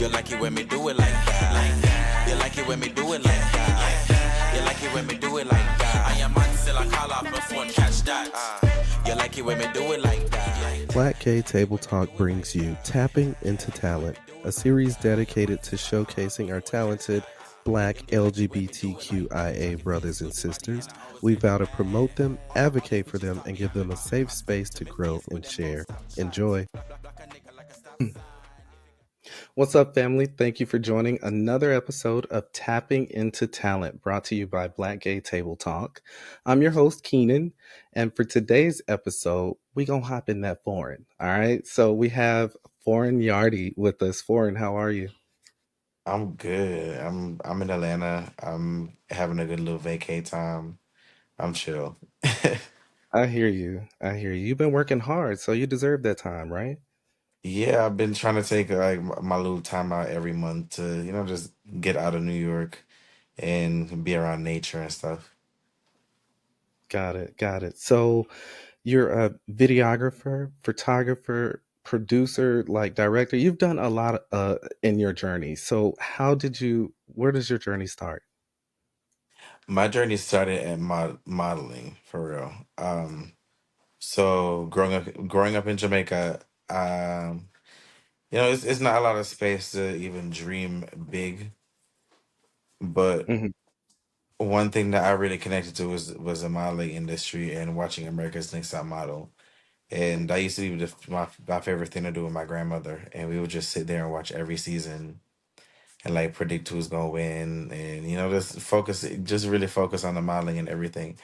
You like it when me do it like that. You like it when me do it like that. You like it when me do it like that. I am man still I call off my phone, catch that. You like it when me do it like that. Black Gay Table Talk brings you Tapping into Talent, a series dedicated to showcasing our talented Black LGBTQIA brothers and sisters. We vow to promote them, advocate for them, and give them a safe space to grow and share. Enjoy. What's up, family? Thank you for joining another episode of Tapping into Talent, brought to you by Black Gay Table Talk. I'm your host, Kenan, and for today's episode, we gonna hop in that foreign. All right, so we have Foreign Yardi with us. Foreign, how are you? I'm good. I'm in Atlanta. I'm having a good little vacay time. I'm chill. I hear you. I hear you. You've been working hard, so you deserve that time, right? Yeah, I've been trying to take like my little time out every month to, just get out of New York and be around nature and stuff. Got it. Got it. So you're a videographer, photographer, producer, like director. You've done a lot in your journey. So where does your journey start? My journey started at modeling for real. So growing up in Jamaica, it's not a lot of space to even dream big, but Mhm. one thing that I really connected to was the modeling industry and watching America's Next Top Model. And that used to be my favorite thing to do with my grandmother. And we would just sit there and watch every season and like predict who's gonna win and just really focus on the modeling and everything.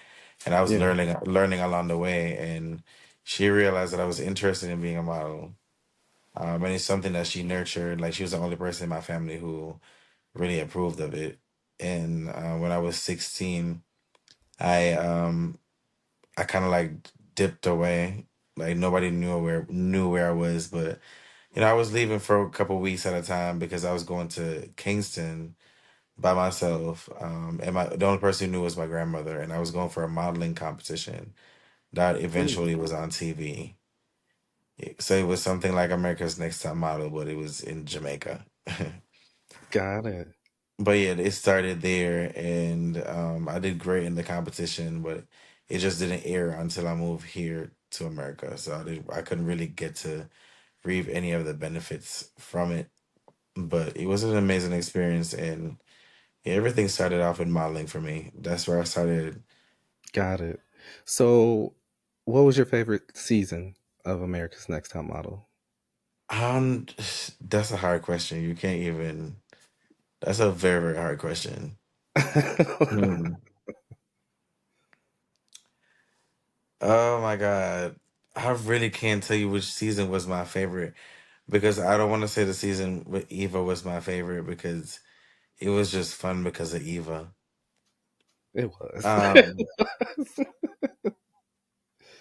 And I was Yeah. learning along the way, and she realized that I was interested in being a model. And it's something that she nurtured. Like she was the only person in my family who really approved of it. And when I was 16, I I kind of like dipped away. Like nobody knew where I was, but I was leaving for a couple weeks at a time because I was going to Kingston by myself. And the only person who knew was my grandmother, and I was going for a modeling competition that Ooh, eventually was on TV. So it was something like America's Next Top Model, but it was in Jamaica. got it. But yeah, it started there, and I did great in the competition, but it just didn't air until I moved here to America. So I couldn't really get to reap any of the benefits from it. But it was an amazing experience, and yeah, everything started off in modeling for me. That's where I started. Got it. So, what was your favorite season of America's Next Top Model? Um, that's a hard question. You can't even. That's a very, very hard question. Hmm. Oh my God. I really can't tell you which season was my favorite because I don't want to say the season with Eva was my favorite because it was just fun because of Eva. It was. Um,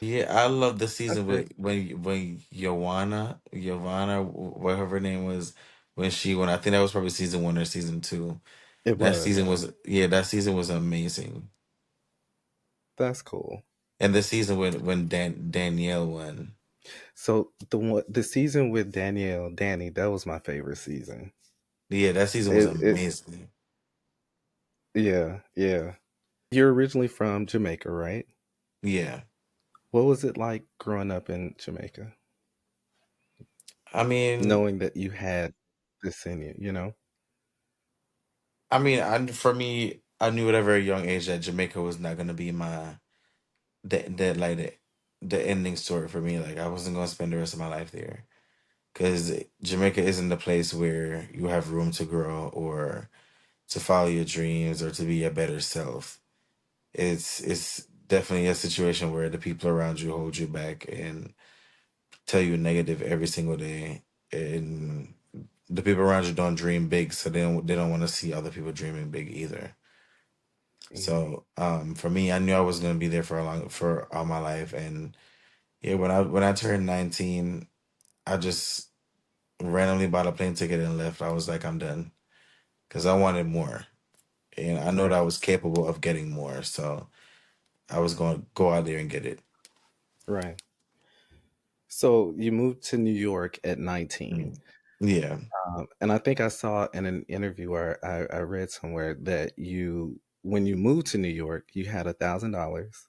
yeah, I love the I season feel with when Giovanna, whatever her name was, when she went. I think that was probably season one or season two. it That was, season yeah. was amazing. That's cool. And the season when Danielle won. So the season with Danny, that was my favorite season. Yeah, that season was It amazing. Yeah, yeah. You're originally from Jamaica, right? Yeah. What was it like growing up in Jamaica, I mean, knowing that you had this in you? for me, I knew at a very young age that Jamaica was not gonna be my that like the ending story for me. Like I wasn't gonna spend the rest of my life there because Jamaica isn't the place where you have room to grow or to follow your dreams or to be a better self. It's definitely a situation where the people around you hold you back and tell you negative every single day, and the people around you don't dream big, so they don't want to see other people dreaming big either. Mm, So for me, I knew I was gonna be there for all my life, and yeah, when I turned 19, I just randomly bought a plane ticket and left. I was like, I'm done because I wanted more, and I know that right, I was capable of getting more. So I was going to go out there and get it. right. So you moved to New York at 19. Mhm. Yeah. And I think I saw in an interview or I read somewhere that when you moved to New York, you had $1,000,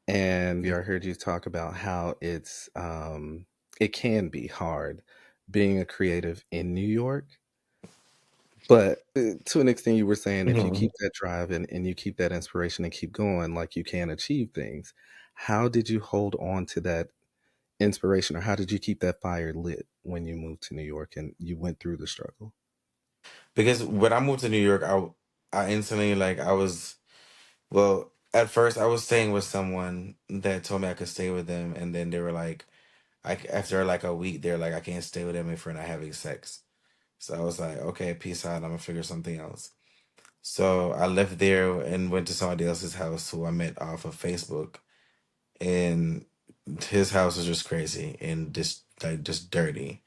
and I heard you talk about how it can be hard being a creative in New York. But to an extent, you were saying if you Mhm. keep that drive and you keep that inspiration and keep going, like you can achieve things. How did you hold on to that inspiration, or how did you keep that fire lit when you moved to New York and you went through the struggle? Because when I moved to New York, I instantly like I was well, at first I was staying with someone that told me I could stay with them, and then they were like, after like a week, they're like, I can't stay with them if we're not having sex. So I was like, okay, peace out. I'm gonna figure something else. So I left there and went to somebody else's house who I met off of Facebook, and his house was just crazy and just dirty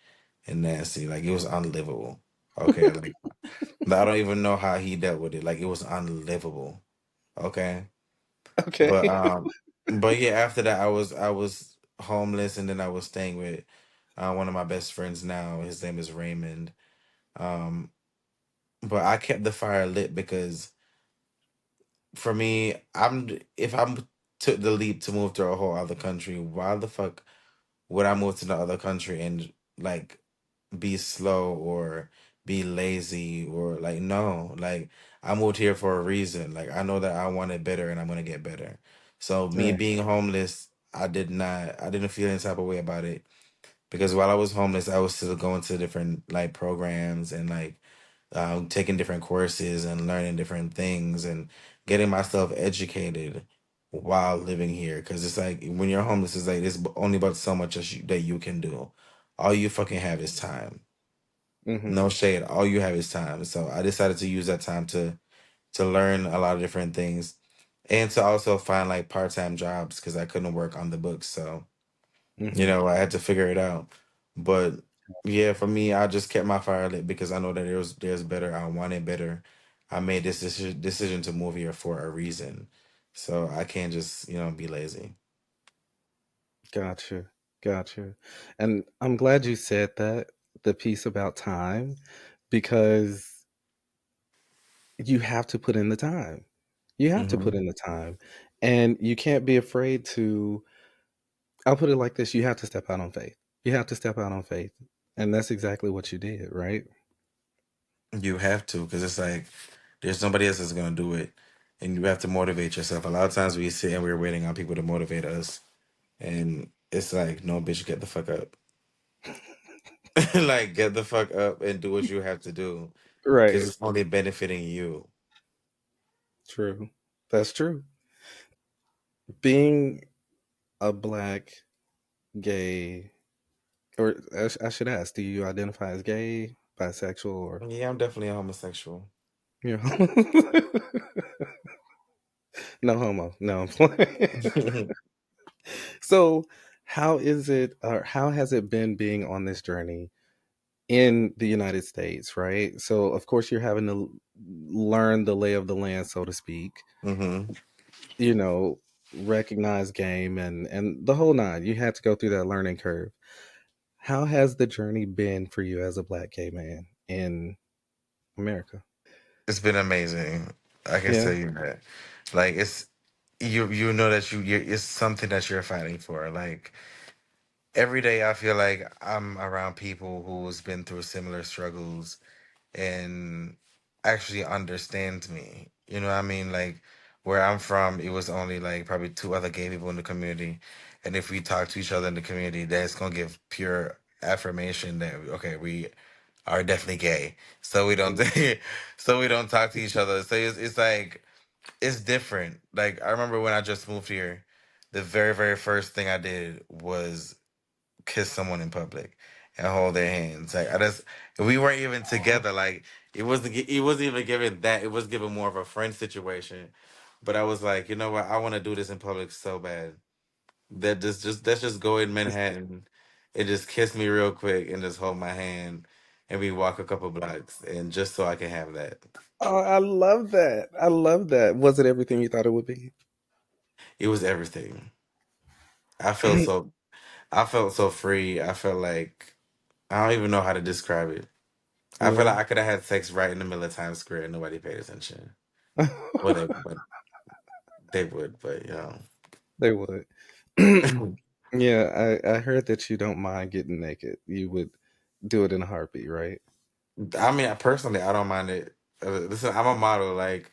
and nasty. Like it was unlivable. Okay, like I don't even know how he dealt with it. Like it was unlivable. Okay. But Okay. but yeah, after that I was homeless, and then I was staying with one of my best friends now. His name is Raymond. Um but I kept the fire lit because for me, if I'm took the leap to move to a whole other country, why the fuck would I move to the other country and like be slow or be lazy or like no, like I moved here for a reason. Like I know that I want it better and I'm gonna get better. So me Right. being homeless, I didn't feel any type of way about it because while I was homeless, I was still going to different like programs and like taking different courses and learning different things and getting myself educated while living here. Because it's like when you're homeless, it's like it's only about so much that you can do. All you fucking have is time. Hmm. No shade. All you have is time. So I decided to use that time to learn a lot of different things and to also find like part-time jobs because I couldn't work on the books. So Hmm. I had to figure it out. But yeah, for me, I just kept my fire lit because I know that there's better. I wanted better. I made this decision to move here for a reason. So I can't just, be lazy. Gotcha. Gotcha. And I'm glad you said that, the piece about time, because you have to put in the time. You have to put Hmm. in the time. And you can't be afraid to, I'll put it like this, you have to step out on faith. You have to step out on faith. And that's exactly what you did, right? You have to, because it's like there's nobody else that's gonna do it. And you have to motivate yourself. A lot of times we sit and we're waiting on people to motivate us. And it's like, no, bitch, get the fuck up. Like, get the fuck up and do what you have to do. Because Right. it's only benefiting you. True. That's true. Being a black, gay, or I should ask, do you identify as gay, bisexual, or Yeah, I'm definitely a homosexual. you know? No homo. No, I'm playing. So, how is it, or how has it been being on this journey in the United States, right? So, of course, you're having to learn the lay of the land, so to speak, Hmm. you know, recognize game and the whole nine. You had to go through that learning curve. How has the journey been for you as a black gay man in America? It's been amazing. I can Yeah. tell you that. Like you know that it's something that you're fighting for. Like every day I feel like I'm around people who's been through similar struggles and actually understands me. You know what I mean? Like where I'm from, it was only like probably two other gay people in the community. And if we talk to each other in the community, that's gonna give pure affirmation that okay, we are definitely gay. So we don't so we don't talk to each other. So it's like it's different. Like I remember when I just moved here, the very, very first thing I did was kiss someone in public and hold their hands. Like I just we weren't even together. Like it wasn't even given that. It was given more of a friend situation. But I was like, you know what? I want to do this in public so bad. That just let's just go in Manhattan and just kiss me real quick and just hold my hand and we walk a couple blocks and just so I can have that. Oh, I love that. I love that. Was it everything you thought it would be? It was everything. I felt so I felt so free. I felt like I don't even know how to describe it. I feel like Yeah. I could have had sex right in the middle of Times Square and nobody paid attention. Well, they would, but They would. Yeah, I heard that you don't mind getting naked. You would do it in a heartbeat, right? I mean, personally, I don't mind it. Listen, I'm a model. Like,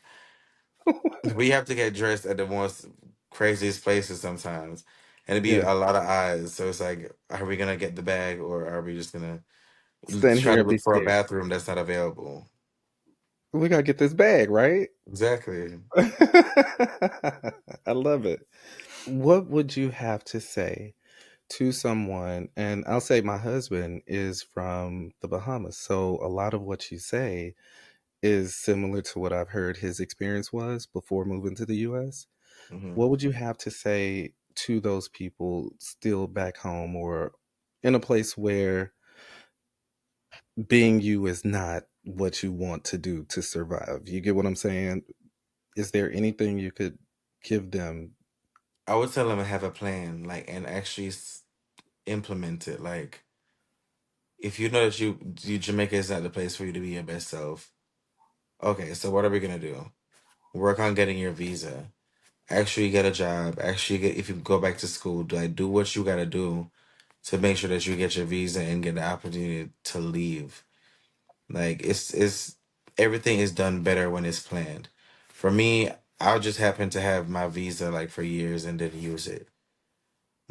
we have to get dressed at the most craziest places sometimes, and it'd be Yeah. a lot of eyes. So it's like, are we gonna get the bag, or are we just gonna Stand try here to and be look for a scared. bathroom that's not available? We gotta get this bag, right? Exactly. I love it. What would you have to say to someone? And I'll say my husband is from the Bahamas. So a lot of what you say is similar to what I've heard his experience was before moving to the US. Hmm. What would you have to say to those people still back home or in a place where being you is not what you want to do to survive? You get what I'm saying? Is there anything you could give them? I would tell them to have a plan, like, and actually implement it. Like, if you know that Jamaica is not the place for you to be your best self. Okay, so what are we gonna do? Work on getting your visa. Actually get a job. Actually get if you go back to school, like do what you gotta do to make sure that you get your visa and get the opportunity to leave. Like it's everything is done better when it's planned. For me, I just happened to have my visa like for years and didn't use it.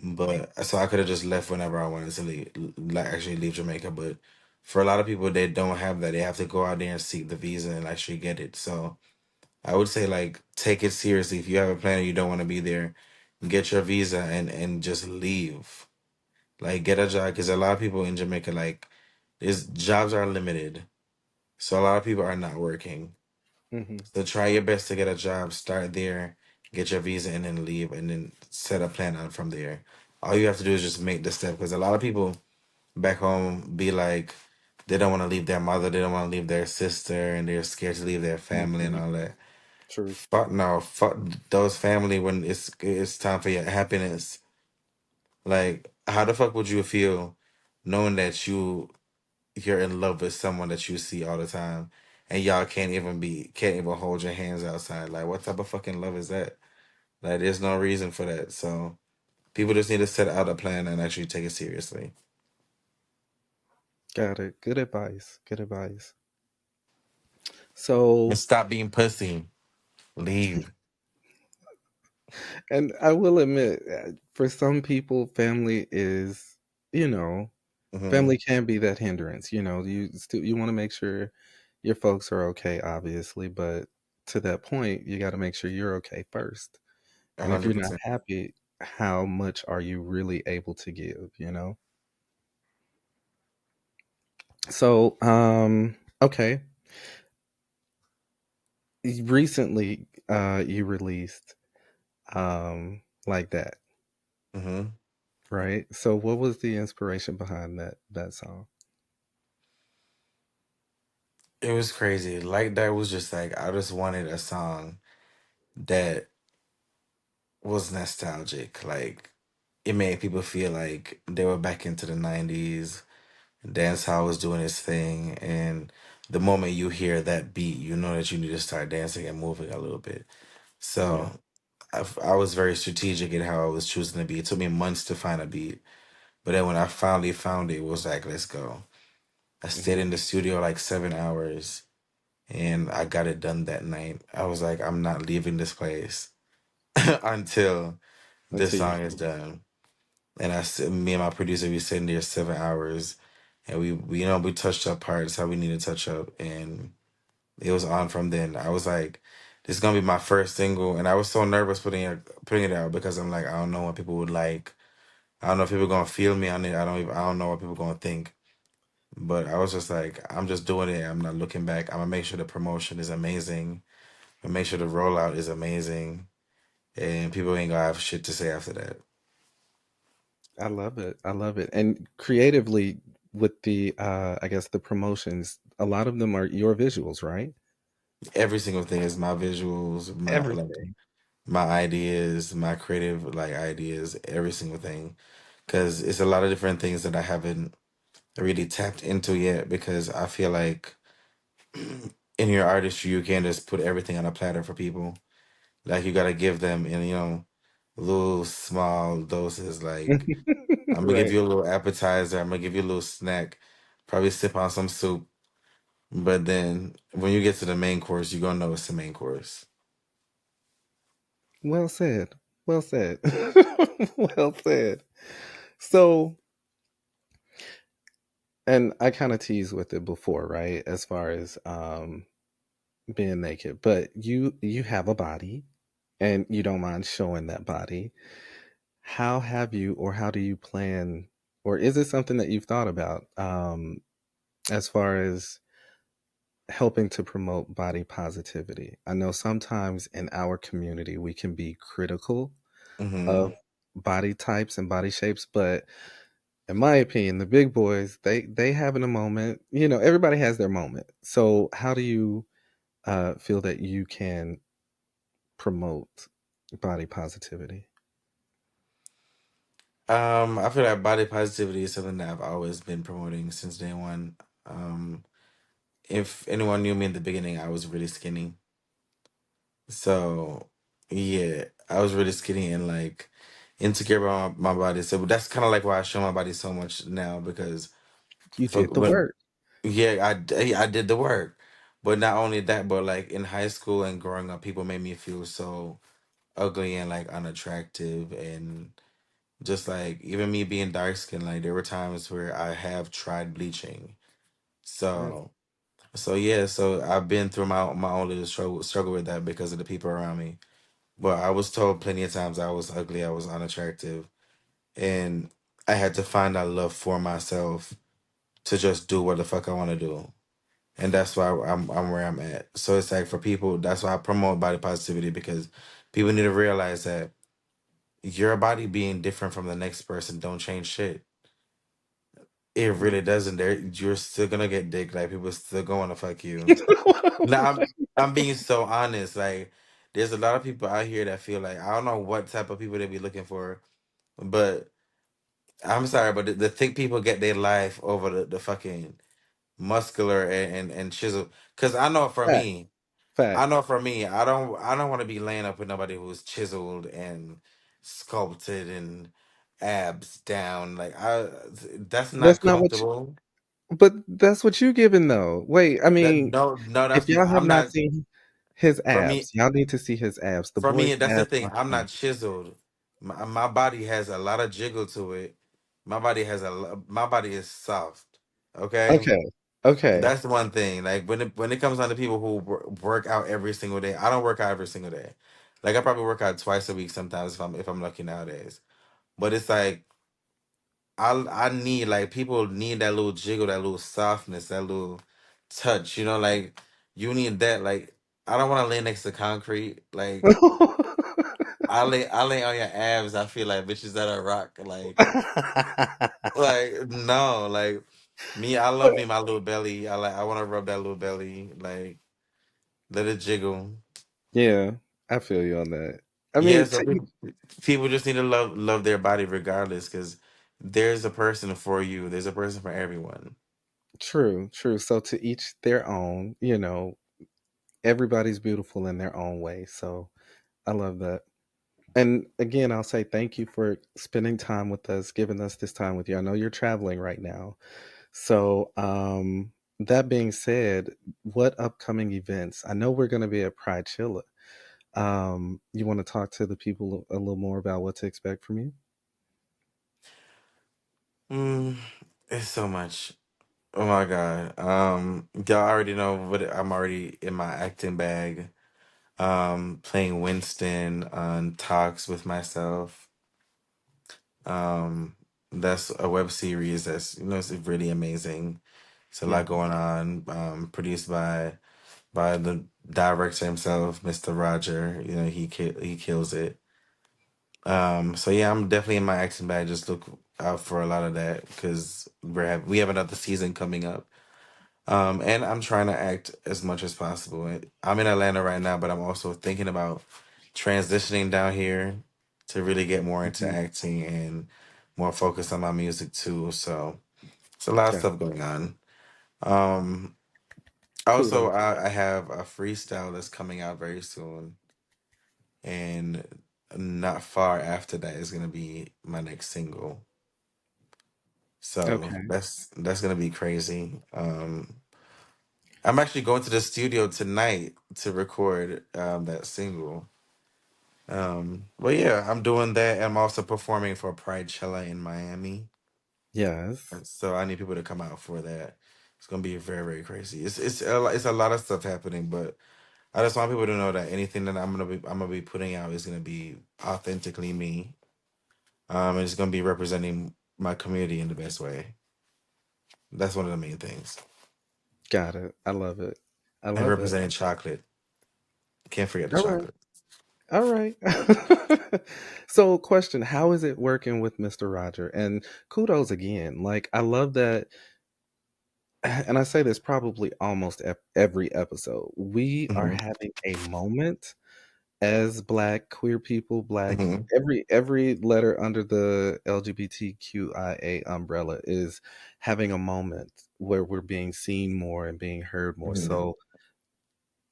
But so I could have just left whenever I wanted to leave, like actually leave Jamaica. But for a lot of people, they don't have that. They have to go out there and seek the visa and actually get it. So I would say like take it seriously. If you have a plan and you don't want to be there, get your visa and just leave. Like get a job because a lot of people in Jamaica like there's jobs are limited, so a lot of people are not working. Hmm. So try your best to get a job, start there, get your visa, and then leave, and then set a plan out from there. All you have to do is just make the step because a lot of people back home be like they don't want to leave their mother, they don't want to leave their sister, and they're scared to leave their family and Hmm. all that. True. Fuck no, fuck those family when it's time for your happiness. Like, how the fuck would you feel knowing that you're in love with someone that you see all the time and y'all can't even hold your hands outside? Like, what type of fucking love is that? Like, there's no reason for that. So people just need to set out a plan and actually take it seriously. Got it. Good advice. Good advice. And So, stop being pussy. Leave. and I will admit, for some people, family is, you know, Hmm. family can be that hindrance. You want to make sure your folks are okay, obviously, but to that point, you got to make sure you're okay first. A And if hundred you're not percent. happy, how much are you really able to give? So, okay. Recently, you released like that, Hmm. right? So, what was the inspiration behind that song? It was crazy. Like that was just like I just wanted a song that was nostalgic. Like it made people feel like they were back into the 90s. Dance hall was doing its thing. And the moment you hear that beat, you know that you need to start dancing and moving a little bit. Yeah. So I was very strategic in how I was choosing the beat. It took me months to find a beat. But then when I finally found it, it was like, let's go. I stayed Hmm. in the studio like 7 hours and I got it done that night. I was like, I'm not leaving this place until this Until you song is done. And me and my producer, we sitting there 7 hours, and we touched up parts how we need to touch up, and it was on from then. I was like, this is gonna be my first single, and I was so nervous putting it out because I'm like, I don't know what people would like. I don't know if people gonna feel me on it. I don't know what people gonna think. But I was just like, I'm just doing it. I'm not looking back. I'm gonna make sure the promotion is amazing. And make sure the rollout is amazing, and people ain't gonna have shit to say after that. I love it. I love it. And creatively with the I guess the promotions, a lot of them are your visuals, right? Every single thing is my visuals, Everything. my ideas, my creative like ideas, every single thing. Because it's a lot of different things that I haven't. really tapped into yet, because I feel like in your artistry you can't just put everything on a platter for people. Like you gotta give them in, little small doses. Like I'm gonna give Right. you a little appetizer, I'm gonna give you a little snack, probably sip on some soup. But then when you get to the main course, you're gonna know it's the main course. Well said. Well said. Well said. So, and I kind of teased with it before, right? As far as being naked, but you have a body and you don't mind showing that body. How have you, or how do you plan, or is it something that you've thought about as far as helping to promote body positivity? I know sometimes in our community we can be critical of Hmm. body types and body shapes, but in my opinion, the big boys, they having a moment. Everybody has their moment. So how do you feel that you can promote body positivity? I feel like body positivity is something that I've always been promoting since day one. Um, if anyone knew me in the beginning, I was really skinny. So yeah, I was really skinny and like insecure about my body. So that's kind of like why I show my body so much now, because You for did the when work. yeah, I did the work. But not only that, but like in high school and growing up, people made me feel so ugly and like unattractive, and just like even me being dark skinned, like there were times where I have tried bleaching. Right. So yeah, so I've been through my own little struggle with that because of the people around me. But I was told plenty of times I was ugly, I was unattractive, and I had to find that love for myself to just do what the fuck I want to do. And that's why I'm where I'm at. So it's like for people, that's why I promote body positivity, because people need to realize that your body being different from the next person don't change shit. It Right. really doesn't. You're still gonna get dick. Like people still going to fuck you. Now I'm being so honest. Like there's a lot of people out here that feel like I don't know what type of people they be looking for, but I'm sorry, but the thick people get their life over the fucking muscular and chisel. Cause Fact. I Facts. know for me, I don't want to be laying up with nobody who's chiseled and sculpted and abs down. Like that's not That's not what you, comfortable. but that's what you giving though. Wait, I That mean, no, if that's y'all have I'm not not. seen his For me, abs, y'all need to see his abs. The for me, boy's that's the abs thing. are I'm not phenomenal. chiseled. My body has a lot of jiggle to it. My body is soft. Okay, Okay. Okay. that's the one thing. Like when it comes down to people who work out every single day, I don't work out every single day. Like I probably work out twice a week sometimes if I'm lucky nowadays. But it's like I need, like, people need that little jiggle, that little softness, that little touch. Like you need that. Like I don't want to lay next to concrete. Like I lay on your abs. I feel like bitches that are rock. Like no, like me. I love me my little belly. I want to rub that little belly. Like let it jiggle. Yeah, I feel you on that. I Yeah, mean, so people just need to love their body regardless, because there's a person for you. There's a person for everyone. true, true. So to each their own, everybody's beautiful in their own way. So I love that. And again, I'll say thank you for spending time with us, giving us this time with you. I know you're traveling right now. So, that being said, what upcoming events? I know we're going to be at Pride Chilla. You want to talk to the people a little more about what to expect from you? Mm, it's so much. Oh my God. Y'all already know what I'm already in my acting bag. Playing Winston on Talks with Myself. Um, that's a web series that's it's really amazing. It's a lot Yeah. going on. Produced by the director himself, Mr. Roger. He kills it. So yeah, I'm definitely in my action bag. Just look out for a lot of that, because we have another season coming up. And I'm trying to act as much as possible. I'm in Atlanta right now, but I'm also thinking about transitioning down here to really get more into Mhm. acting and more focus on my music too. So It's a lot of Okay. stuff going on. Um, also, Kudos. I have a freestyle that's coming out very soon, and not far after that is gonna be my next single. So Okay. that's gonna be crazy. I'm actually going to the studio tonight to record that single. But yeah, I'm doing that. I'm also performing for Pridechella in Miami. Yes. And so I need people to come out for that. It's gonna be very, very crazy. It's a lot of stuff happening, but I just want people to know that anything that I'm gonna be putting out is gonna be authentically me. And it's gonna be representing my community in the best way. That's one of the main things. Got it. I love it. I And love it. representing chocolate. Can't forget the All right. chocolate. All right. So, question, how is it working with Mr. Roger? And kudos again. Like, I love that. And I say this probably almost every episode. We are Hmm. having a moment as Black queer people, Black Hmm. every letter under the LGBTQIA umbrella is having a moment where we're being seen more and being heard more. Hmm. So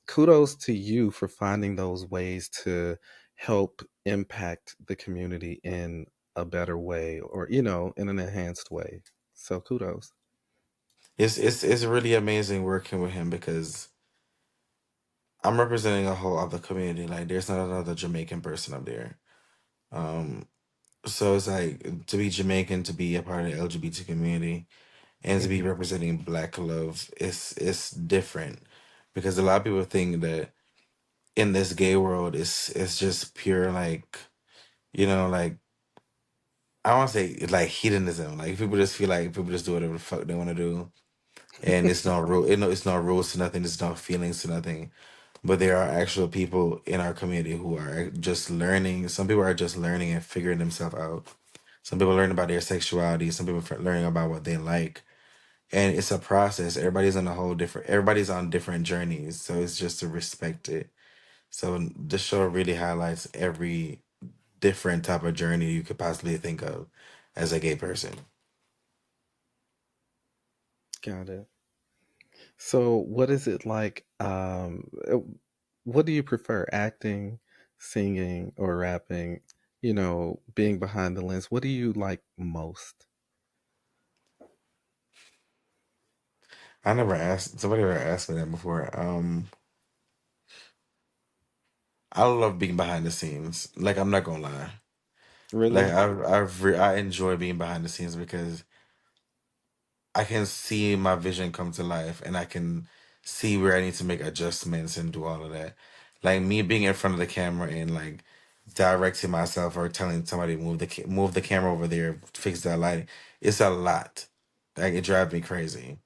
kudos to you for finding those ways to help impact the community in a better way, or in an enhanced way. So kudos. It's really amazing working with him because I'm representing a whole other community. Like there's not another Jamaican person up there. Um, so it's like to be Jamaican, to be a part of the LGBT community, and to be Hmm. representing Black love, it's different because a lot of people think that in this gay world, it's just pure like like I want to say like hedonism. Like people just feel like people just do whatever the fuck they want to do, and it's not rule. It's not rules to nothing. It's not feelings to nothing. But there are actual people in our community who are just learning. Some people are just learning and figuring themselves out. Some people learn about their sexuality. Some people learning about what they like, and it's a process. Everybody's on different journeys, so it's just to respect it. So the show really highlights every different type of journey you could possibly think of as a gay person. Got it. So what is it like? What do you prefer, acting, singing, or rapping? Being behind the lens. What do you like most? I never asked somebody ever asked me that before. I love being behind the scenes. Like I'm not gonna lie. Like Really? I enjoy being behind the scenes because I can see my vision come to life and I can see where I need to make adjustments and do all of that. Like me being in front of the camera and like directing myself or telling somebody move the camera over there, fix that lighting. It's a lot. Like it drives me crazy.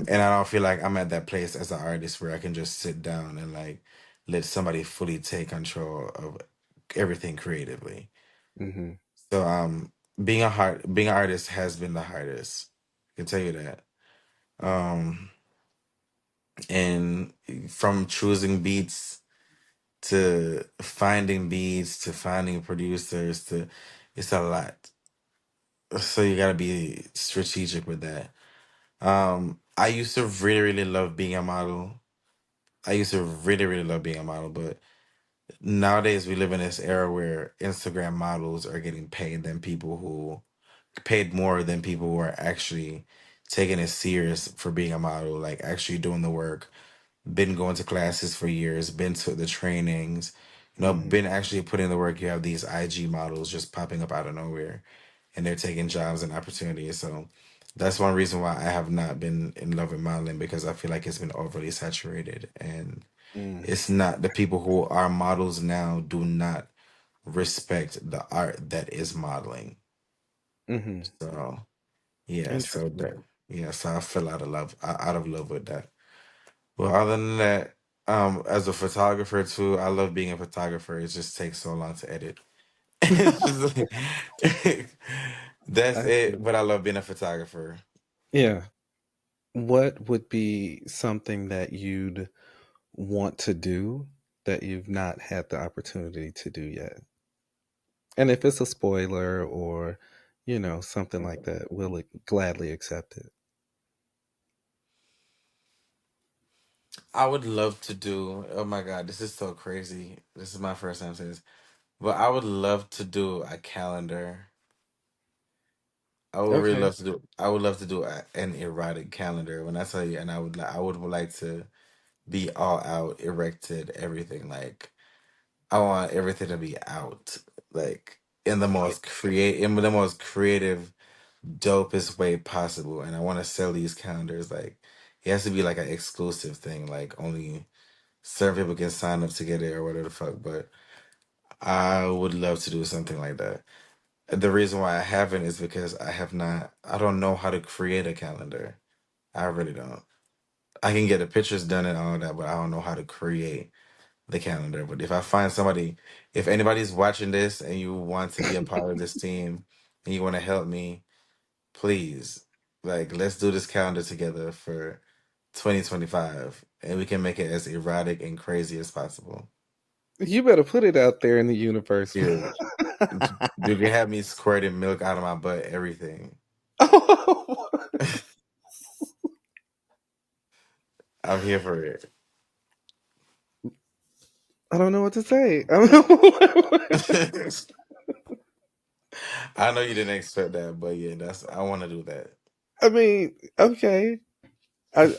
And I don't feel like I'm at that place as an artist where I can just sit down and like let somebody fully take control of everything creatively. Hmm. So being an artist has been the hardest. I can tell you that. Um and from choosing beats to finding beats to finding producers to it's a lot. So you gotta be strategic with that. I used to really, really love being a model. I used to really, really love being a model, but nowadays we live in this era where Instagram models are getting paid more than people who are actually taking it serious for being a model, like actually doing the work, been going to classes for years, been to the trainings, Hmm. been actually putting in the work. You have these IG models just popping up out of nowhere and they're taking jobs and opportunities. So that's one reason why I have not been in love with modeling because I feel like it's been overly saturated and Mm. it's not the people who are models now do not respect the art that is modeling. Hmm. So yeah, Interesting. so I fell out of love with that. Well, other than that, as a photographer too, I love being a photographer. It just takes so long to edit. It's just like, that's I it. see. But I love being a photographer. Yeah. What would be something that you'd want to do that you've not had the opportunity to do yet? And if it's a spoiler or, something like that, we'll gladly accept it. I would love to do. Oh my god, this is so crazy. This is my first time saying this, but I would love to do a calendar. I would really Okay. love to do. I would love to do an erotic calendar. When I tell you, and I would like to be all out, erected, everything. Like I want everything to be out, like in the most creative, dopest way possible. And I want to sell these calendars. Like it has to be like an exclusive thing. Like only certain people can sign up to get it or whatever the fuck. But I would love to do something like that. The reason why I haven't is because I have not. I don't know how to create a calendar. I really don't. I can get the pictures done and all that, but I don't know how to create the calendar. But if I find somebody, if anybody's watching this and you want to be a part of this team and you want to help me, please, like, let's do this calendar together for 2025 and we can make it as erotic and crazy as possible. You better put it out there in the universe. Yeah. You can have me squirting milk out of my butt, everything. I'm here for it. I don't know what to say. I don't know. I know you didn't expect that, but yeah, I want to do that. I mean, okay. I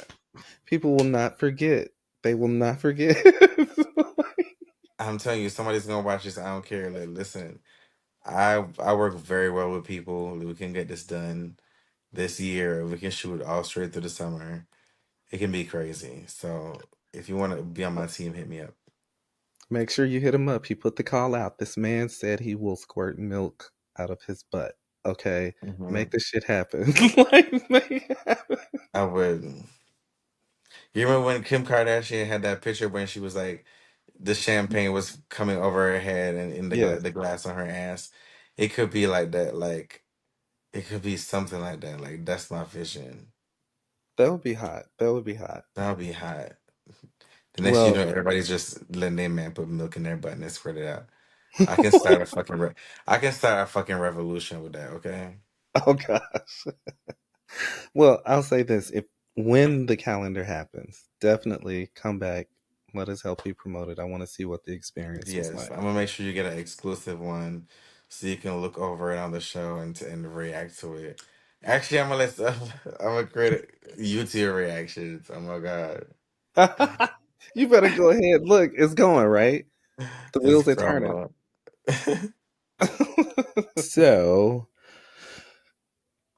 People will not forget. They will not forget. I'm telling you, somebody's gonna watch this. I don't care. Like, listen, I work very well with people. We can get this done this year. We can shoot all straight through the summer. It can be crazy. So if you want to be on my team, hit me up. Make sure you hit him up. He put the call out. This man said he will squirt milk out of his butt. Okay, Hmm. make this shit happen. Like, make it happen. I would. You remember when Kim Kardashian had that picture when she was like, the champagne was coming over her head and in Yes, the glass on her ass? It could be like that. Like it could be something like that. Like that's my vision. that would be hot. That would be hot. That would be hot. The next you Well, know, everybody's just letting their man put milk in their butt and they squirt it out. I can start a fucking I can start a fucking revolution with that. Okay. oh gosh. Well, I'll say this: if when the calendar happens, definitely come back. Let us help you promote it. I want to see what the experience was Yes, like. I'm gonna make sure you get an exclusive one, so you can look over it on the show and react to it. Actually, I'm gonna I'm gonna create YouTube reactions. Oh my god, You better go ahead. Look, it's going right. The it's wheels are turning. promo. So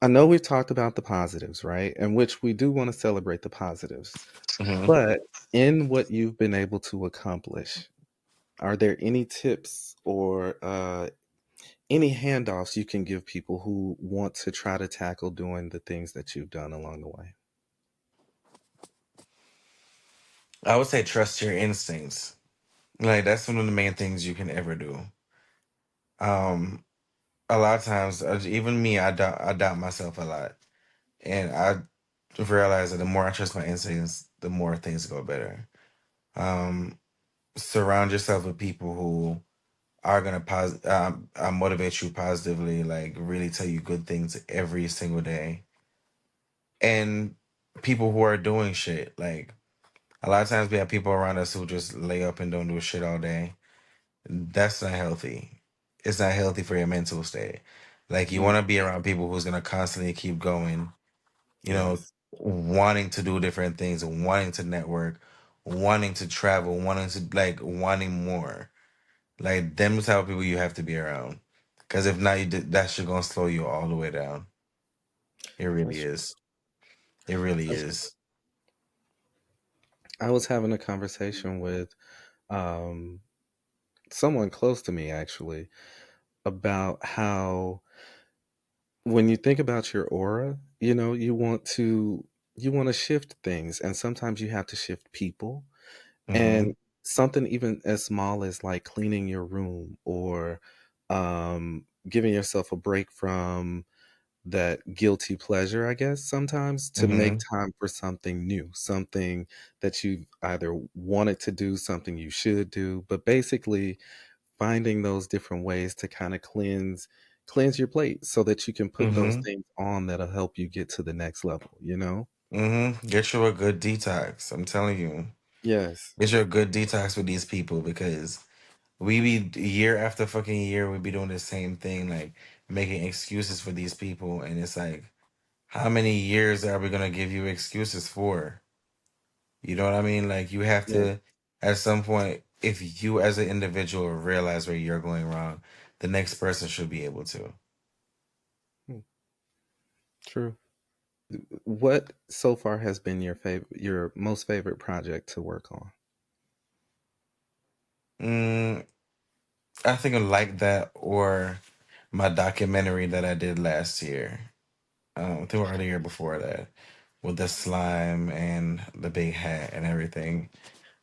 I know we've talked about the positives, right? And which we do want to celebrate the positives. Hmm. But in what you've been able to accomplish, are there any tips or any handoffs you can give people who want to try to tackle doing the things that you've done along the way? I would say trust your instincts. Like that's one of the main things you can ever do. Um, a lot of times, even me, I doubt myself a lot, and I realize that the more I trust my instincts, the more things go better. Um, Surround yourself with people who are gonna motivate you positively, like really tell you good things every single day, and people who are doing shit. Like a lot of times, we have people around us who just lay up and don't do shit all day. That's not healthy. It's not healthy for your mental state. Like you Mm, want to be around people who's gonna constantly keep going. You know, yes. wanting to do different things, wanting to network, wanting to travel, wanting to like wanting more. Like them the type of people you have to be around. Because if not, that shit gonna slow you all the way down. It really That's true. is. It really That's true. is. I was having a conversation with um, someone close to me actually about how when you think about your aura, you want to shift things, and sometimes you have to shift people. Mm-hmm. And something even as small as like cleaning your room or giving yourself a break from that guilty pleasure, I guess, sometimes to make Mm-hmm. time for something new, something that you either wanted to do, something you should do, but basically finding those different ways to kind of cleanse cleanse your plate so that you can put those Mm-hmm. things on that'll help you get to the next level, you know? Mm-hmm. Get you a good detox. I'm telling you. Yes. Get you a good detox with these people because we be year after fucking year, we be doing the same thing, like making excuses for these people. And it's like, how many years are we gonna give you excuses for? You know what I mean? Like you have Yeah. to, at some point, if you as an individual realize where you're going wrong, the next person should be able to. Hmm, true. What so far has been your most favorite project to work on? Mm, I think I like that or my documentary that I did last year. I think or the year before that with the slime and the big hat and everything.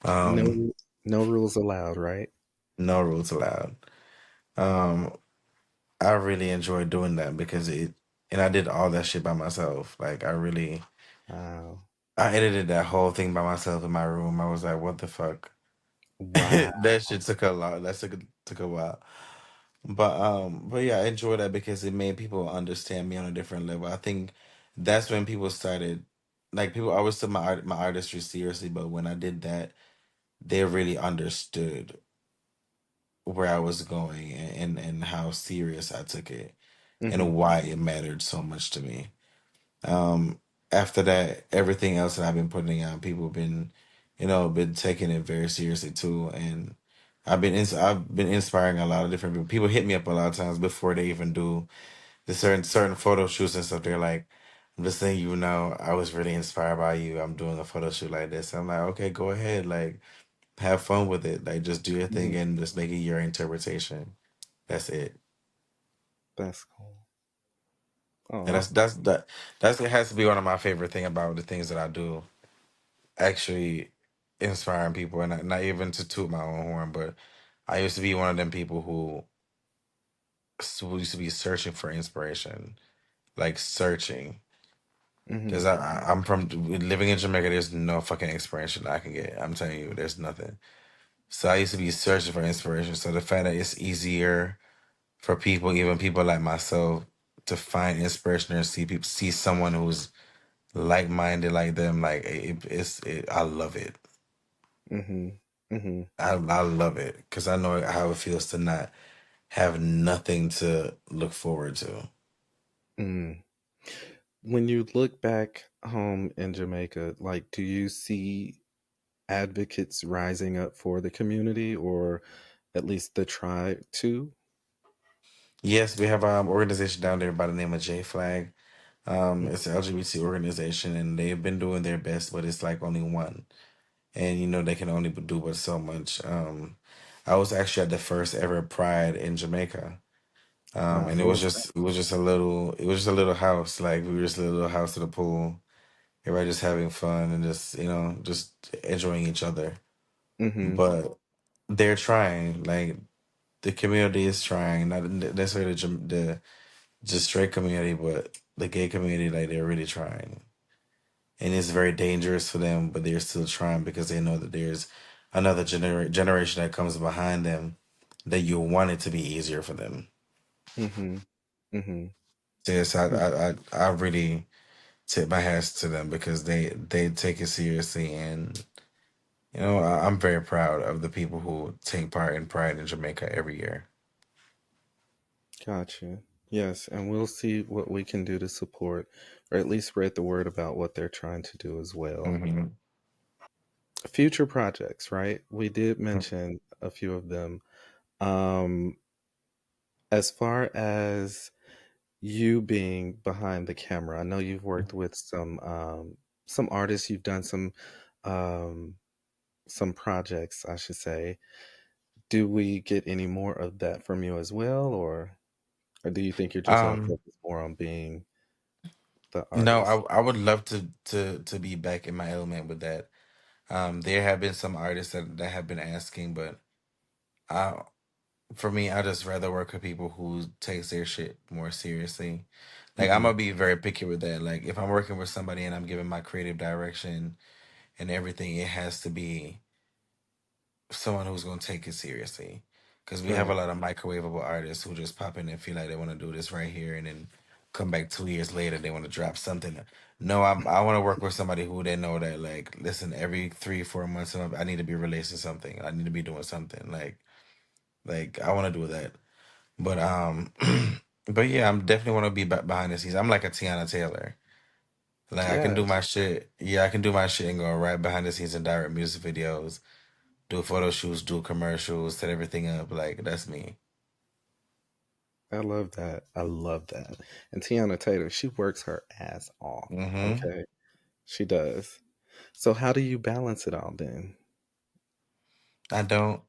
Um, No, no rules allowed, right? no rules allowed. Um, I really enjoyed doing that because and I did all that shit by myself. Like Wow. I edited that whole thing by myself in my room. I was like, what the fuck? Wow. That shit took a lot. Took a while. But yeah, I enjoyed that because it made people understand me on a different level. I think that's when people started, like people always took my artistry seriously, but when I did that, they really understood where I was going and how serious I took it Mm-hmm. and why it mattered so much to me. Um, After that, everything else that I've been putting out, people have been, been taking it very seriously too. And I've been inspiring a lot of different people. People hit me up a lot of times before they even do the certain photo shoots and stuff. They're like, "I'm just saying, I was really inspired by you. I'm doing a photo shoot like this." I'm like, "Okay, go ahead. Like, have fun with it. Like, just do your thing Mm-hmm. and just make it your interpretation. That's it." That's cool. And Oh, that's it has to be one of my favorite thing about the things that I do. Actually inspiring people and not even to toot my own horn, but I used to be one of them people who used to be searching for inspiration, like searching. mm-hmm. Because I'm from living in Jamaica, there's no fucking inspiration I can get. I'm telling you, there's nothing. So I used to be searching for inspiration. So the fact that it's easier for people, even people like myself, to find inspiration and see someone who's like minded like them, like I love it. Mm-hmm. Mm-hmm. I love it because I know how it feels to not have nothing to look forward to. Mm. When you look back home in Jamaica, like, do you see advocates rising up for the community or at least the tribe too? Yes, we have an organization down there by the name of J Flag. It's an LGBT organization, and they've been doing their best, but it's like only one, and they can only do but so much. I was actually at the first ever Pride in Jamaica, Wow, and what was that? it was just a little house, like we were just a little house to the pool, everybody just having fun and just just enjoying each other. Mm-hmm. But they're trying, like the community is trying, not necessarily the just straight community, but the gay community, like they're really trying. And it's very dangerous for them, but they're still trying because they know that there's another generation that comes behind them that you want it to be easier for them. Mm-hmm. Mm-hmm. So yes, I really tip my hats to them because they take it seriously, and I'm very proud of the people who take part in Pride in Jamaica every year. Gotcha. Yes, and we'll see what we can do to support or at least spread the word about what they're trying to do as well. Hmm. Future projects, right? We did mention a few of them. Um, as far as you being behind the camera, I know you've worked with some artists, you've done um some projects, I should say. Do we get any more of that from you as well, or do you think you're just going to Um, focus more on being the no, artist? I would love to be back in my element with that. There have been some artists that have been asking, but I, for me, I just rather work with people who takes their shit more seriously. Like I'm Mm-hmm. gonna be very picky with that. Like if I'm working with somebody and I'm giving my creative direction and everything, it has to be someone who's gonna take it seriously. because we have a Right. lot of microwavable artists who just pop in and feel like they want to do this right here, and then come back 2 years later they want to drop something. No, I want to work with somebody who they know that like, listen, every 3 4 months I need to be releasing something. I need to be doing something like I want to do that. But but yeah, I'm definitely want to be behind the scenes. I'm like a Tiana Taylor. Like I can do Yes, my shit. Yeah, I can do my shit and go right behind the scenes and direct music videos, do photo shoots, do commercials, set everything up. Like that's me. I love that. I love that. And Tiana Taylor, she works her ass off. Hmm. Okay, she does. So how do you balance it all then? I don't.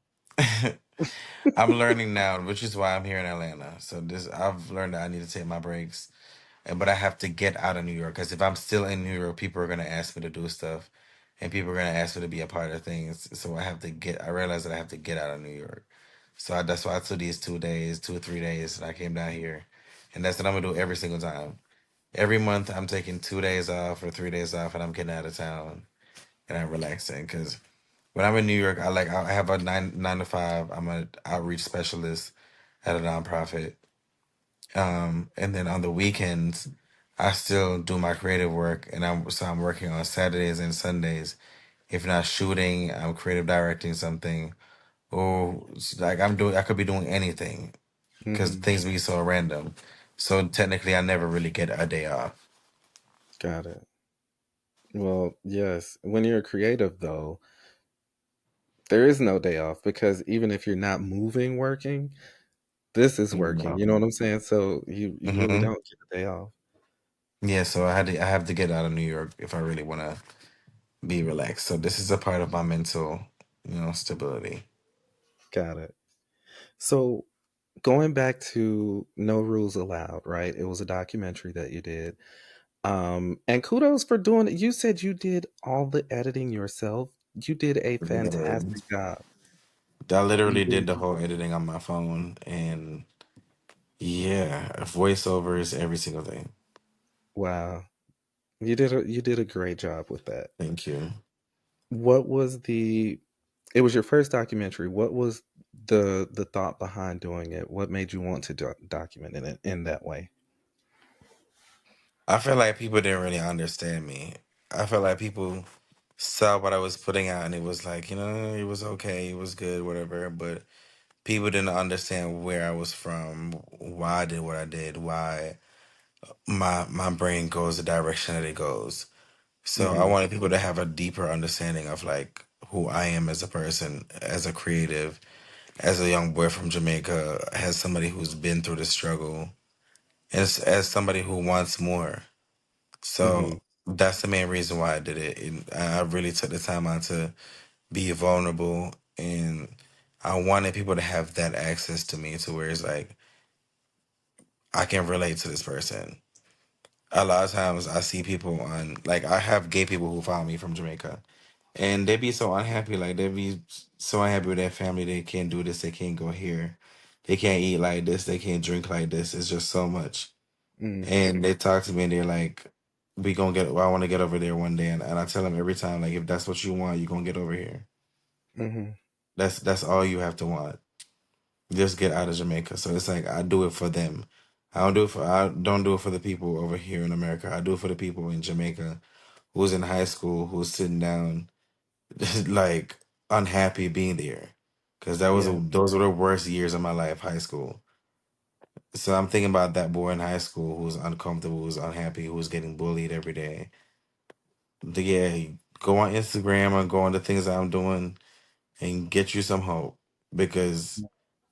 I'm learning now, which is why I'm here in Atlanta. So this, I've learned that I need to take my breaks, and but I have to get out of New York because if I'm still in New York, people are gonna ask me to do stuff, and people are gonna ask me to be a part of things. So I have to get. I realize that I have to get out of New York. So that's why I took these 2 days, 2 or 3 days, and I came down here, and that's what I'm gonna do every single time. Every month, I'm taking 2 days off or 3 days off, and I'm getting out of town and I'm relaxing because when I'm in New York, I have a nine to five. I'm an outreach specialist at a nonprofit. And then on the weekends, I still do my creative work, and I'm working on Saturdays and Sundays. If not shooting, I'm creative directing something, or like I could be doing anything because Hmm. things be so random. So technically, I never really get a day off. Got it. Well, yes. When you're a creative, though, there is no day off because even if you're not moving, working, this is working. You know what I'm saying? So you really Hmm. don't get a day off. Yeah, so I have to get out of New York if I really want to be relaxed. So this is a part of my mental, stability. Got it. So going back to No Rules Allowed, right? It was a documentary that you did. And kudos for doing it. You said you did all the editing yourself. You did a Yeah. fantastic job. I You literally did did. the whole editing on my phone, and yeah, voiceovers, every single thing. Wow. You did a great job with that. Thank you. What was the it was your first documentary. What was the thought behind doing it? What made you want to document it in that way? I feel like people didn't really understand me. I felt like people saw what I was putting out, and it was like, it was okay, it was good, whatever. But people didn't understand where I was from, why I did what I did, why my brain goes the direction that it goes. So I Mhm. wanted people to have a deeper understanding of like who I am as a person, as a creative, as a young boy from Jamaica, as somebody who's been through the struggle, as somebody who wants more. Mhm. So that's the main reason why I did it. And I really took the time out to be vulnerable, and I wanted people to have that access to me to where it's like I can relate to this person. A lot of times I see people on, like, I have gay people who follow me from Jamaica, and they be so unhappy. Like, they be so unhappy with their family. They can't do this. They can't go here. They can't eat like this. They can't drink like this. It's just so much. Mhm. And they talk to me and they're like, we gonna get, well, I want to get over there one day. And I tell them every time, like, if that's what you want, you're gonna get over here. Mhm. That's all you have to want. Just get out of Jamaica. So it's like I do it for them. I don't do it for the people over here in America. I do it for the people in Jamaica who's in high school, who's sitting down, like unhappy being there. Cause Yeah. those were the worst years of my life, high school. So I'm thinking about that boy in high school who's uncomfortable, who's unhappy, who's getting bullied every day. Yeah, go on Instagram or go on the things that I'm doing and get you some hope because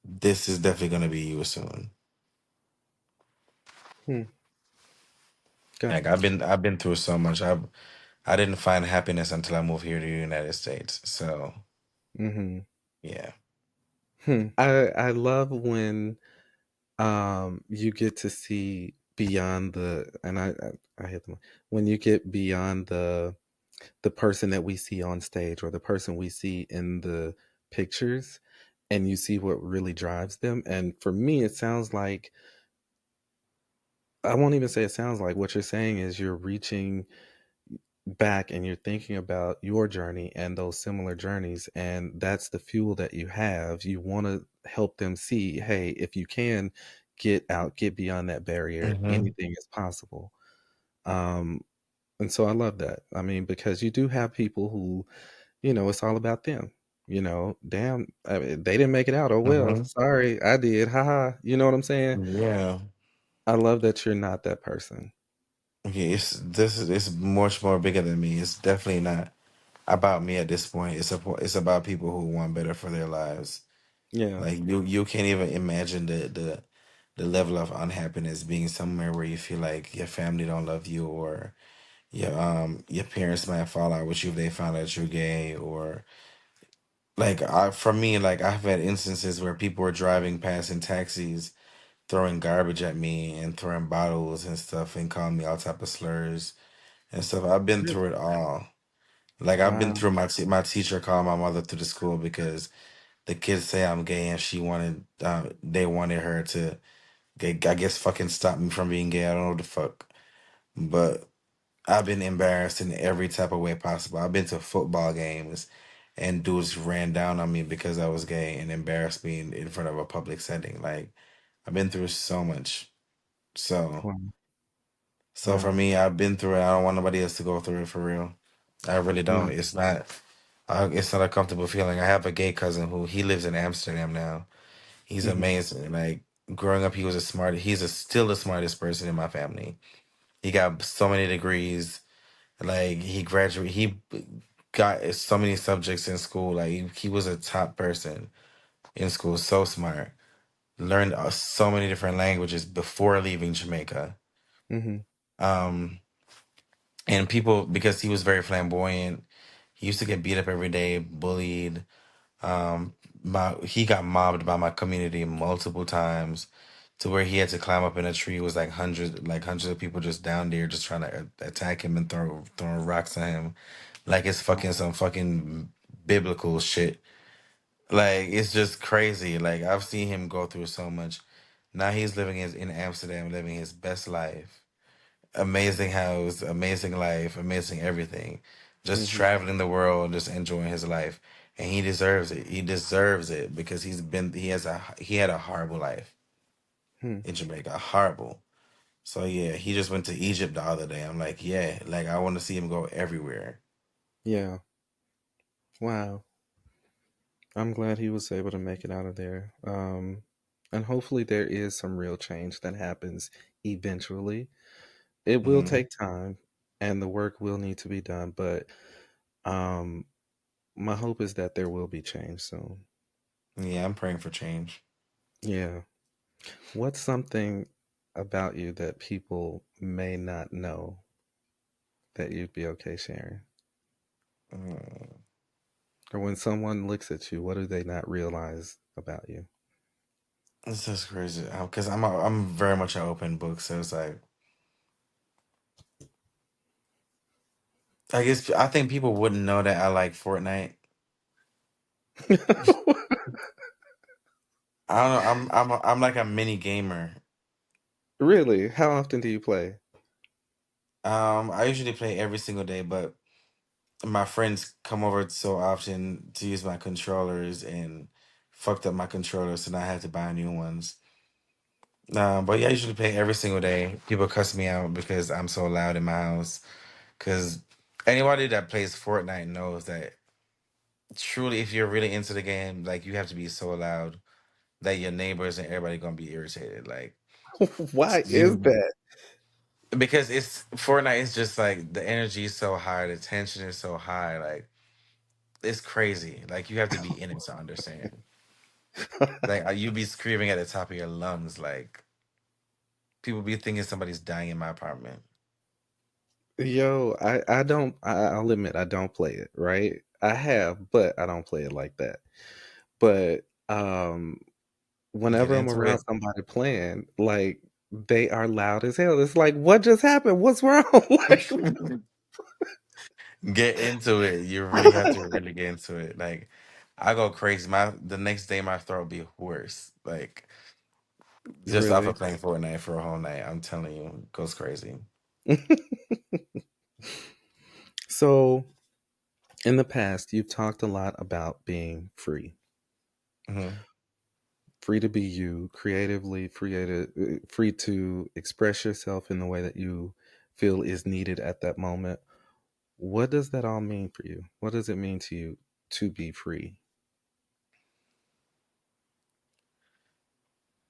this is definitely gonna be you soon. Hmm. Got Like it. I've been through so much. I didn't find happiness until I moved here to the United States. So Mhm. yeah. I love when you get to see beyond the and I hit them when you get beyond the person that we see on stage or the person we see in the pictures and you see what really drives them. And for me, it sounds like I won't even say it sounds like what you're saying is you're reaching back and you're thinking about your journey and those similar journeys, and that's the fuel that you have, you want to help them see, hey, if you can get out, get beyond that barrier, Hmm. anything is possible. Um, and so I love that. I mean, because you do have people who, it's all about them. Damn, I mean, they didn't make it out. Oh well, Hmm. sorry, I did. Haha. You know what I'm saying? Yeah. I love that you're not that person. Okay, it's much more bigger than me. It's definitely not about me at this point. It's about people who want better for their lives. Yeah. Like you can't even imagine the level of unhappiness being somewhere where you feel like your family don't love you, or your parents might fall out with you if they found out you're gay, or like for me, like I've had instances where people were driving past in taxis throwing garbage at me and throwing bottles and stuff and calling me all type of slurs and stuff. I've been Really? through it all. Like I've been Wow. through my teacher calling my mother to the school because the kids say I'm gay and they wanted her to I guess fucking stop me from being gay. I don't know what the fuck. But I've been embarrassed in every type of way possible. I've been to football games and dudes ran down on me because I was gay and embarrassed me in front of a public setting. Like I've been through so much. So Wow. so for Wow. me, I've been through it. I don't want nobody else to go through it for real. I really Yeah. don't. It's not a comfortable feeling. I have a gay cousin who he lives in Amsterdam now. He's Hmm. amazing. Like growing up, he was still the smartest person in my family. He got so many degrees. Like he got so many subjects in school. Like he was a top person in school. So smart. Learned so many different languages before leaving Jamaica. Hmm. Um, and people, because he was very flamboyant, he used to get beat up every day, bullied. Um, he got mobbed by my community multiple times, to where he had to climb up in a tree. It was like hundreds of people just down there, just trying to attack him and throwing rocks at him, like it's fucking some fucking biblical shit. Like it's just crazy. Like I've seen him go through so much. Now he's living in Amsterdam, living his best life. Amazing house, amazing life, amazing everything. Just Hmm. traveling the world, just enjoying his life, and he deserves it. He deserves it because he had a horrible life Hmm. in Jamaica, horrible. So yeah, he just went to Egypt the other day. I'm like, yeah, like I want to see him go everywhere. Yeah. Wow. I'm glad he was able to make it out of there. And hopefully there is some real change that happens eventually. It will Hmm. take time and the work will need to be done, but um my hope is that there will be change soon. Yeah, I'm praying for change. Yeah. What's something about you that people may not know that you'd be okay sharing? Mm. Or when someone looks at you, what do they not realize about you? It's just crazy because I'm very much an open book. So it's like I think people wouldn't know that I like Fortnite. I don't know. I'm like a mini gamer. Really? How often do you play? I usually play every single day, but my friends come over so often to use my controllers and fucked up my controllers, so now I have to buy new ones. But yeah, I usually play every single day. People cuss me out because I'm so loud in my house. Because anybody that plays Fortnite knows that truly, if you're really into the game, like you have to be so loud that your neighbors and everybody gonna be irritated. Like Why is you, that? because it's Fortnite is just like the energy is so high, the tension is so high, like it's crazy. Like you have to be in it to understand. Like you be screaming at the top of your lungs, like people be thinking somebody's dying in my apartment. Yo, I'll admit I don't play it, right? I have, but I don't play it like that. But Get whenever I'm into around it. somebody playing, like they are loud as hell. It's like, what just happened? What's wrong? Like, Get into it. You really have to really get into it. Like I go crazy. The next day my throat be worse. Like just off really? of playing Fortnite for a whole night. I'm telling you, it goes crazy. So, in the past, you've talked a lot about being free, Hmm. free to be you, creatively, free to express yourself in the way that you feel is needed at that moment. What does that all mean for you? What does it mean to you to be free?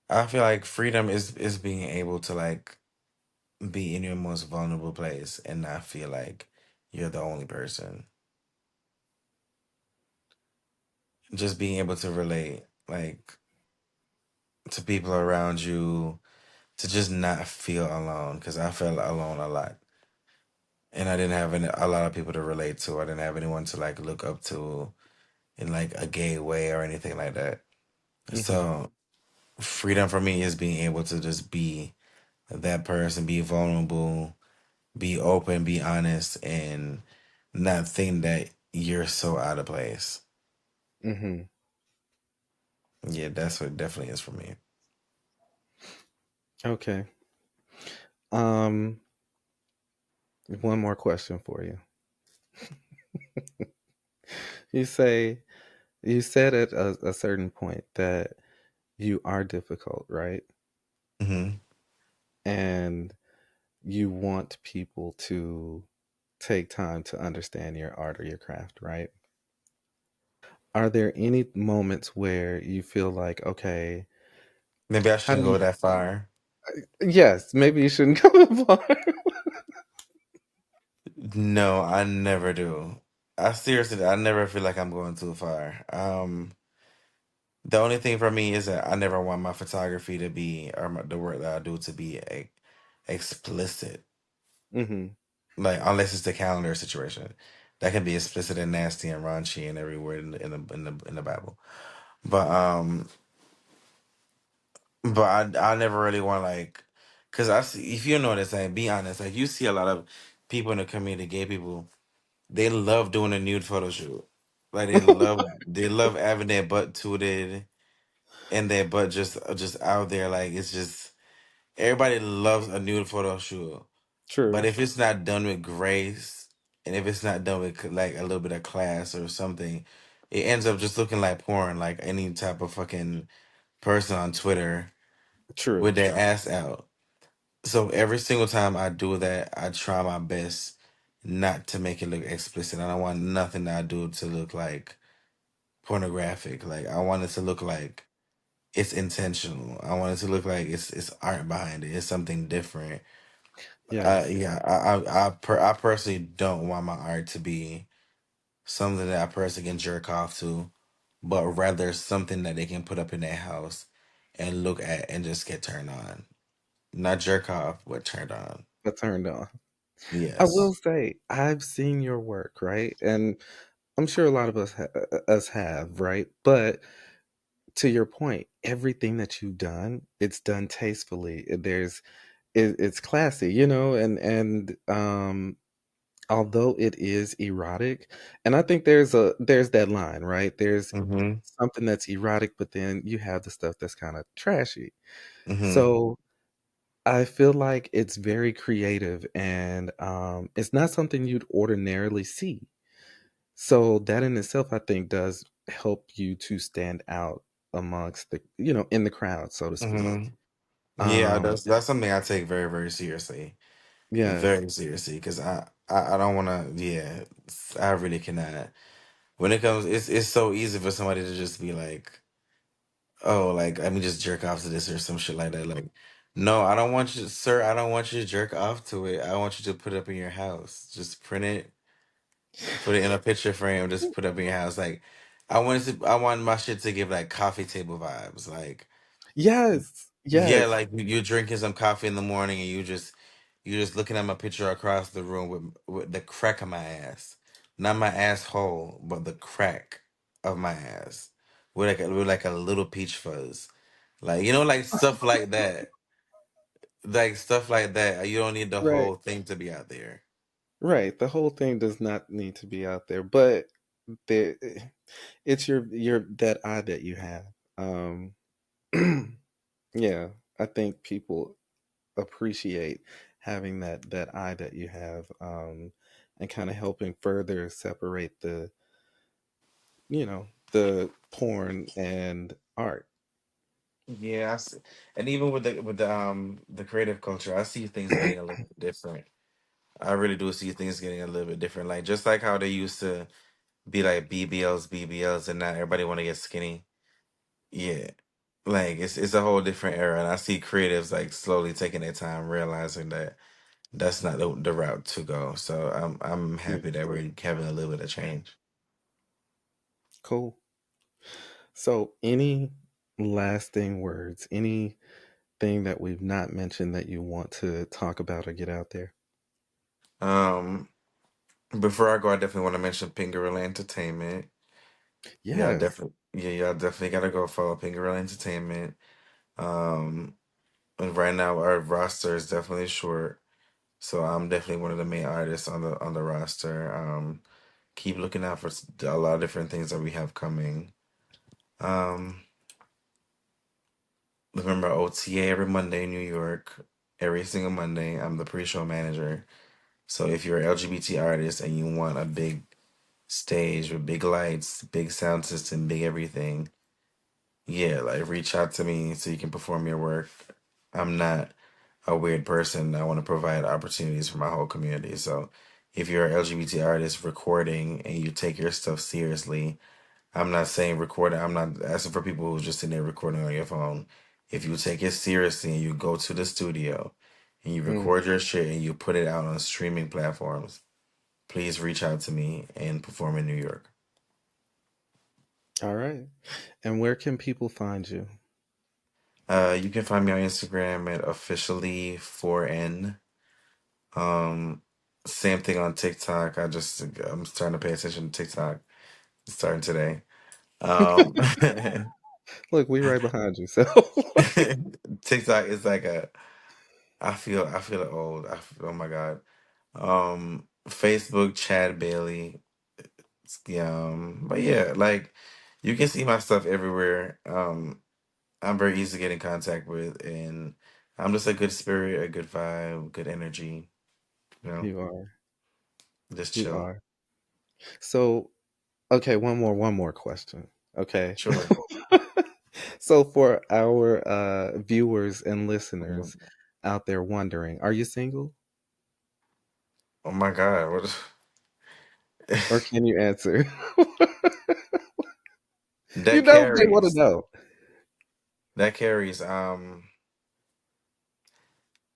I feel like freedom is being able to like be in your most vulnerable place and not feel like you're the only person. Just being able to relate like to people around you, to just not feel alone, because I felt alone a lot. And I didn't have a lot of people to relate to. I didn't have anyone to like look up to in like a gay way or anything like that. Hmm. So freedom for me is being able to just be that person, be vulnerable, be open, be honest, and not think that you're so out of place. Hmm. Yeah, that's what it definitely is for me. Okay. Um, one more question for you. You say you said at a certain point that you are difficult, right? Hmm. And you want people to take time to understand your art or your craft, right? Are there any moments where you feel like, okay, Maybe I how shouldn't do you? go that far. Yes, maybe you shouldn't go that far. No, I never do. I seriously, I never feel like I'm going too far. The only thing for me is that I never want my photography to be, or the work that I do to be explicit. Hmm. Like unless it's the calendar situation, that can be explicit and nasty and raunchy and every word in the Bible. But I never really want like, cause I see, if you notice, like be honest, like you see a lot of people in the community, gay people, they love doing a nude photo shoot. Like they love having their butt tooted and their butt just out there. Like it's just everybody loves a nude photo shoot. But True, if it's not done with grace, and if it's not done with like a little bit of class or something, it ends up just looking like porn, like any type of fucking person on Twitter with true. their ass out. So every single time I do that, I try my best not to make it look explicit. I don't want nothing that I do to look like pornographic. Like I want it to look like it's intentional. I want it to look like it's art behind it. It's something different. Yes, Yeah, I personally don't want my art to be something that a person can jerk off to, but rather something that they can put up in their house and look at and just get turned on. Not jerk off, but turned on. I turned on. I will Yes. say I've seen your work, right? And I'm sure a lot of us have, right? But to your point, everything that you've done, it's done tastefully. It's classy, and although it is erotic, and I think there's that line, right? There's Mm-hmm. something that's erotic, but then you have the stuff that's kind of trashy. Mm-hmm. So I feel like it's very creative, and it's not something you'd ordinarily see. So that in itself, I think, does help you to stand out amongst in the crowd, so to speak. Mm-hmm. Yeah, Um, that's something I take very, very seriously. yes, Very seriously. Because I don't wanna, yeah, I really cannot. When it comes, it's so easy for somebody to just be like, oh, like let me just jerk off to this or some shit like that. Like, no, I don't want you, sir. I don't want you to jerk off to it. I want you to put it up in your house. Just print it, put it in a picture frame, just put it up in your house. Like, I want my shit to give like coffee table vibes. Like, yes, yeah, yes, like you're drinking some coffee in the morning and you just looking at my picture across the room with the crack of my ass, not my asshole, but the crack of my ass, with like a little peach fuzz. Like, like stuff like that. Like stuff like that. You don't need the right, whole thing to be out there. right. The whole thing does not need to be out there, but the it's your that eye that you have. Um, yeah, I think people appreciate having that eye that you have. and kind of helping further separate the porn and art. Yeah, and even with the creative culture, I see things getting a little bit different. I really do see things getting a little bit different. Like just like how they used to be like BBLs, and now everybody want to get skinny. Yeah, like it's a whole different era, and I see creatives like slowly taking their time, realizing that that's not the route to go. So I'm Mm, happy that we're having a little bit of change. cool. So, any lasting words, anything that we've not mentioned that you want to talk about or get out there? Um, Before I go, I definitely want to mention Pingarilla Entertainment. Yes. Y'all definitely gotta go follow Pingarilla Entertainment. Um, and right now our roster is definitely short, so I'm definitely one of the main artists on the roster. Keep looking out for a lot of different things that we have coming. Um, Remember OTA every Monday in New York, every single Monday. I'm the pre-show manager. So if you're an LGBT artist and you want a big stage with big lights, big sound system, big everything, yeah, like reach out to me so you can perform your work. I'm not a weird person. I want to provide opportunities for my whole community. So if you're an LGBT artist recording and you take your stuff seriously, I'm not saying recording, I'm not asking for people who's just sitting there recording on your phone. If you take it seriously and you go to the studio and you Mm, record your shit and you put it out on streaming platforms, please reach out to me and perform in New York. all right. And where can people find you? You can find me on Instagram at officially 4N. Um, Same thing on TikTok. I'm starting to pay attention to TikTok starting today. Um, Look, we right behind you. So, TikTok is like a I feel old. Oh my God. Facebook Chad Bailey. Yeah, but yeah, like you can see my stuff everywhere. I'm very easy to get in contact with, and I'm just a good spirit, a good vibe, good energy. You know, you are. just You chill. are. So, okay, one more question. Okay. Sure. So for our viewers and Mhm. listeners out there wondering, are you single? Oh my God, what? Or can you answer? You That know they want to carries. know. That carries.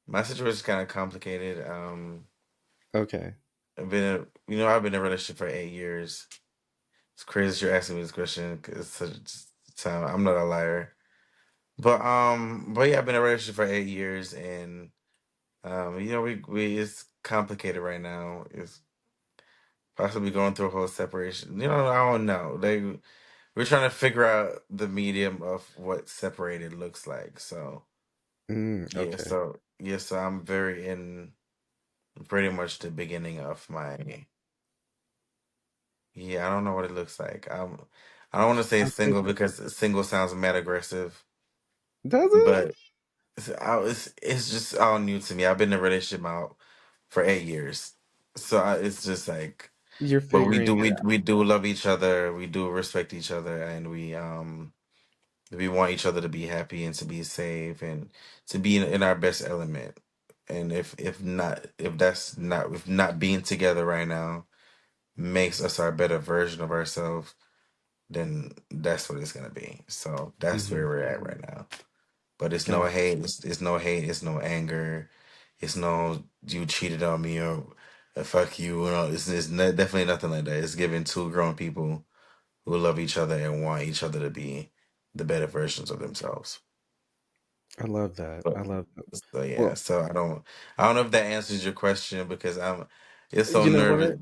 My situation is kind of complicated. Okay. I've been in a relationship for 8 years. It's crazy that you're asking me this question 'cause it's such a time. I'm not a liar, but yeah, I've been in a relationship for 8 years, and we it's complicated right now. It's possibly going through a whole separation. I don't know. We're trying to figure out the medium of what separated looks like. So yeah, Okay. so I'm very in pretty much the beginning of my. Yeah, I don't know what it looks like. I don't want to say I'll say single this. because single sounds mad aggressive, Does it? but it's just all new to me. I've been in a relationship out for 8 years, so it's just like, You're but we figuring do it we out. we do love each other. We do respect each other, and we want each other to be happy and to be safe and to be in our best element. And if not being together right now makes us our better version of ourselves, then that's what it's gonna be. So that's Hmm. where we're at right now. But it's no Got hate. It's no hate. It's no anger. It's no you cheated on me or fuck you. Definitely nothing like that. It's giving two grown people who love each other and want each other to be the better versions of themselves. I love that. But I love that. so yeah. Well, So I don't know if that answers your question because it's so you know nervous. what?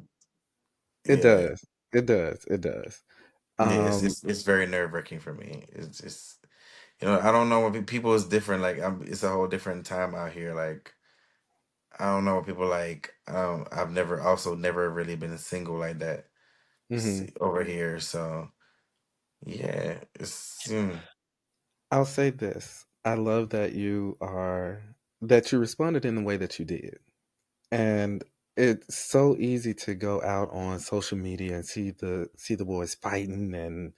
It Yeah. does. It does. It does. Yeah, Um, it's very nerve-wracking for me. It's just I don't know what people is different. Like it's a whole different time out here. Like I don't know what people like. I've never really been single like that mhm. over here. So yeah, it's I'll say this. I love that you responded in the way that you did. And it's so easy to go out on social media and see the boys fighting and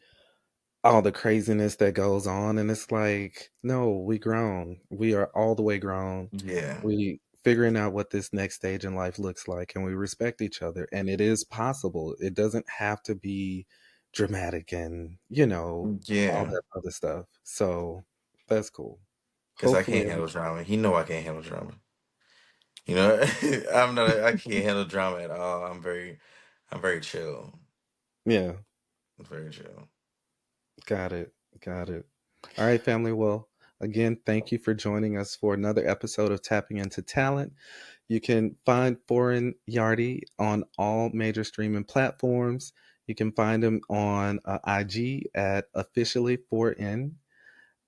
all the craziness that goes on, and it's like, no, we grown. We are all the way grown. Yeah, We figuring out what this next stage in life looks like, and we respect each other, and it is possible. It doesn't have to be dramatic and, all yeah. that other stuff. So that's cool. Because I Hopefully can't handle drama. He know I can't handle drama. You know, I'm not. I can't handle drama at all. I'm very chill. yeah, I'm very chill. got it. Got it. All right, family. Well, again, thank you for joining us for another episode of Tapping into Talent. You can find Foreign Yardi on all major streaming platforms. You can find him on IG at officially 4N.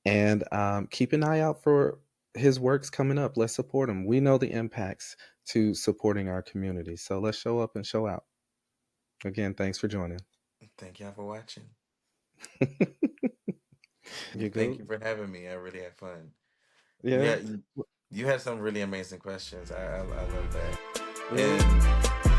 And keep an eye out for his works coming up. Let's support him. We know the impacts to supporting our community. So let's show up and show out. Again, thanks for joining. Thank y'all for watching. You Thank good? you for having me. I really had fun. You Yeah. had you, you had some really amazing questions. I love that. Really? And